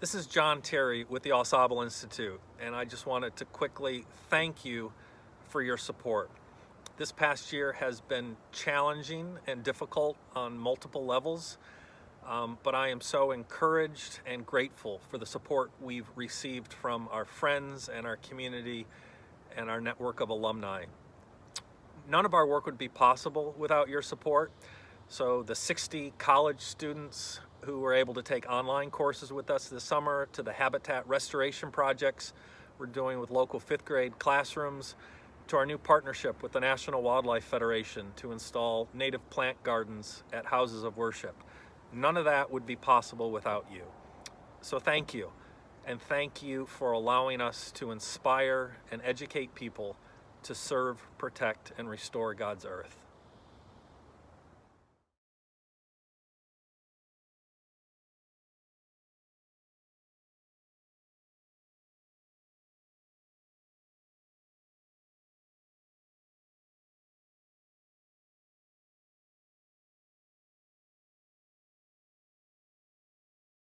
This is John Terry with the Au Sable Institute, and I just wanted to quickly thank you for your support. This past year has been challenging and difficult on multiple levels, but I am so encouraged and grateful for the support we've received from our friends and our community and our network of alumni. None of our work would be possible without your support. So the 60 college students who were able to take online courses with us this summer, to the habitat restoration projects we're doing with local 5th grade classrooms, to our new partnership with the National Wildlife Federation to install native plant gardens at houses of worship. None of that would be possible without you. So thank you, and thank you for allowing us to inspire and educate people to serve, protect, and restore God's earth.